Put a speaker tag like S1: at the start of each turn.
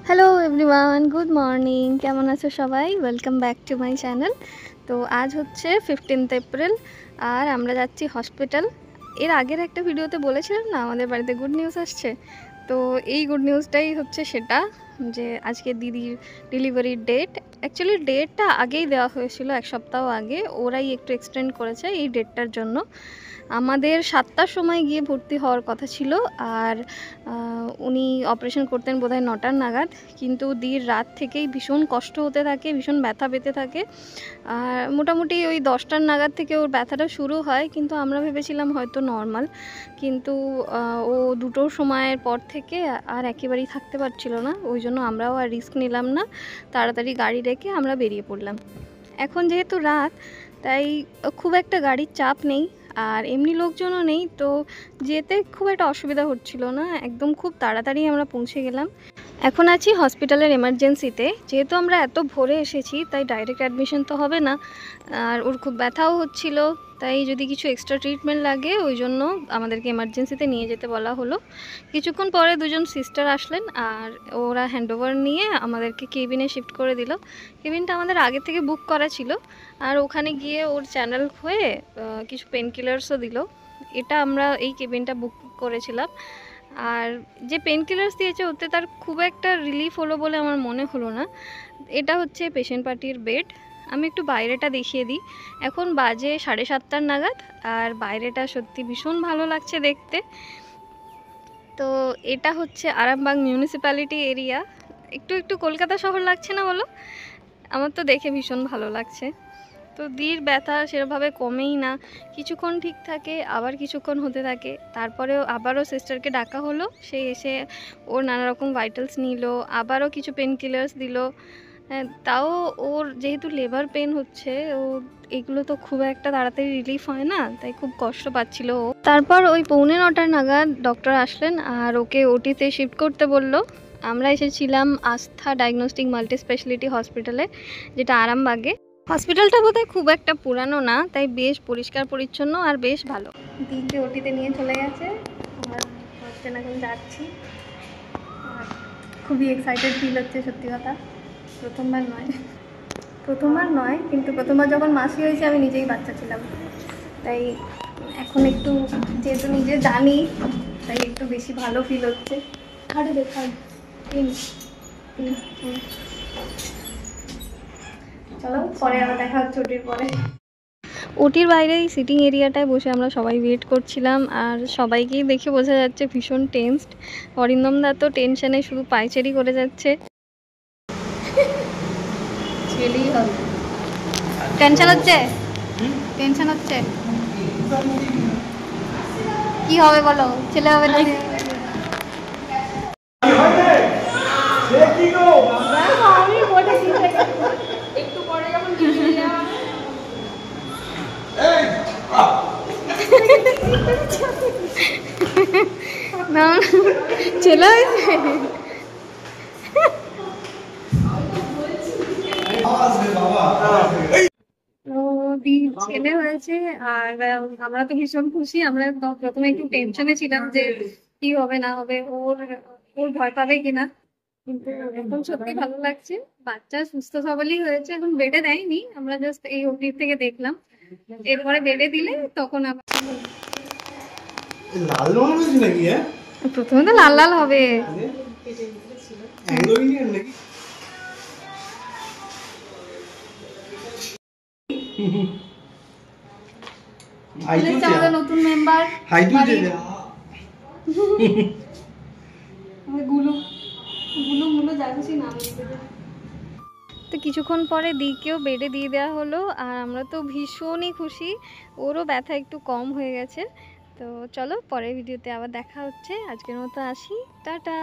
S1: Hello everyone, good morning. কেমন আছো সবাই? Welcome back to my channel. তো আজ হচ্ছে 15th এপ্রিল আর আমরা যাচ্ছি হসপিটাল। এর আগের একটা ভিডিওতে বলেছিলাম না আমাদের বাড়িতে গুড নিউজ আসছে, তো এই গুড নিউজটাই হচ্ছে সেটা, যে আজকে দিদির ডেলিভারির ডেট। অ্যাকচুয়ালি ডেটটা আগেই দেওয়া হয়েছিল, এক সপ্তাহ আগে। ওরাই একটু এক্সটেন্ড করেছে এই ডেটটার জন্য। আমাদের 7টার সময় গিয়ে ভর্তি হওয়ার কথা ছিল, আর উনি অপারেশন করতেন বোধহয় 9টার নাগাদ। কিন্তু দির রাত থেকেই ভীষণ কষ্ট হতে থাকে, ভীষণ ব্যথা পেতে থাকে। আর মোটামুটি ওই 10টার নাগাদ থেকে ওর ব্যথাটা শুরু হয়, কিন্তু আমরা ভেবেছিলাম হয়তো নর্মাল। কিন্তু ও 2টোর সময়ের পর থেকে আর একেবারেই থাকতে পারছিল না, ওই জন্য আমরাও আর রিস্ক নিলাম না। তাড়াতাড়ি গাড়ি রেখে আমরা বেরিয়ে পড়লাম। এখন যেহেতু রাত, তাই খুব একটা গাড়ির চাপ নেই, আর এমনি লোকজনও নেই, তো যেতে খুব একটা অসুবিধা হচ্ছিল না। একদম খুব তাড়াতাড়ি আমরা পৌঁছে গেলাম। এখন আছি হসপিটালের এমার্জেন্সিতে। যেহেতু আমরা এত ভোরে এসেছি, তাই ডাইরেক্ট অ্যাডমিশন তো হবে না, আর ওর খুব ব্যথাও হচ্ছিল, তাই যদি কিছু এক্সট্রা ট্রিটমেন্ট লাগে ওই জন্য আমাদেরকে এমার্জেন্সিতে নিয়ে যেতে বলা হলো। কিছুক্ষণ পরে দুজন সিস্টার আসলেন, আর ওরা হ্যান্ডওভার নিয়ে আমাদেরকে কেবিনে শিফট করে দিল। কেবিনটা আমাদের আগে থেকে বুক করা ছিল, আর ওখানে গিয়ে ওর চ্যানেল হয়ে কিছু পেন কিলার্সও দিল। এটা আমরা এই কেবিনটা বুক করেছিলাম। আর যে পেন কিলার্স দিয়েছে ওতে তার খুব একটা রিলিফ হলো বলে আমার মনে হলো না। এটা হচ্ছে পেশেন্ট পার্টির বেড। আমি একটু বাইরেটা দেখিয়ে দিই। এখন বাজে 7:30 নাগাদ, আর বাইরেটা সত্যি ভীষণ ভালো লাগছে দেখতে। তো এটা হচ্ছে আরামবাগ মিউনিসিপ্যালিটি এরিয়া। একটু একটু কলকাতা শহর লাগছে না বলো? আমার তো দেখে ভীষণ ভালো লাগছে। তো দির ব্যথা সেরকমভাবে কমেই না, কিছুক্ষণ ঠিক থাকে, আবার কিছুক্ষণ হতে থাকে। তারপরেও আবারও সিস্টারকে ডাকা হলো, সে এসে ওর নানা রকম ভাইটালস নিল, আবারও কিছু পেন কিলার্স দিল। তাও ওর যেহেতু লেবার পেন হচ্ছে, ও এগুলো তো খুব একটা তাড়াতাড়ি রিলিফ হয় না, তাই খুব কষ্ট পাচ্ছিল ও। তারপর ওই 9:45 নাগাদ ডক্টর আসলেন, আর ওকে ওটিতে শিফট করতে বলল। আমরা এসেছিলাম আস্থা ডায়াগনস্টিক মাল্টি স্পেশালিটি হসপিটালে, যেটা আরামবাগে। হসপিটালটা বোধহয় খুব একটা পুরানো না, তাই বেশ পরিষ্কার পরিচ্ছন্ন আর বেশ ভালো। দিদিকে ওটিতে নিয়ে চলে গেছে, আমরা হসপিটাল এখন যাচ্ছি। আর খুবই এক্সাইটেড ফিল হচ্ছে, সত্যি কথা। প্রথমবার নয়, কিন্তু প্রথমবার যখন মাসি হয়েছে আমি নিজেই বাচ্চা ছিলাম, তাই এখন একটু যেহেতু নিজে জানি, তাই একটু বেশি ভালো ফিল হচ্ছে। আরে দেখা চলো পরে আবার দেখা হচ্ছে ওটির পরে। ওটির বাইরে এই সিটিং এরিয়াটায় বসে আমরা সবাই ওয়েট করছিলাম, আর সবাইকেই দেখে বোঝা যাচ্ছে ভীষণ টেনসড। অরিন্দম দা তো টেনশনে শুধু পায়চারি করে যাচ্ছে। টেনশন হচ্ছে, টেনশন হচ্ছে। কি হবে বলো, ছেলে হবে না? একটু পরে যখন না ছেলে হয়েছে, ছেলে হয়েছে। আর আমরা তো ভীষণ খুশি। আমরা প্রথমে একটু টেনশনে ছিলাম যে কি হবে না হবে, ওর ওর ভয় পাবে কিনা, কিন্তু এখন সত্যি ভালো লাগছে। বাচ্চা সুস্থ সবলই হয়েছে, এখন বেডে দেয়নি, আমরা জাস্ট এই ওটির থেকে দেখলাম। এরপরে বেডে দিলে তখন আবার
S2: লাল হয়েছে নাকি?
S1: প্রথমে তো লাল লাল হবে। নতুন মেম্বার তো কিছুক্ষণ পরে দিকেও বেডে দিয়ে দেওয়া হলো, আর আমরা তো ভীষণই খুশি। ওরও ব্যথা একটু কম হয়ে গেছে। তো চলো পরের ভিডিওতে আবার দেখা হচ্ছে। আজকের মতো আসি, টাটা।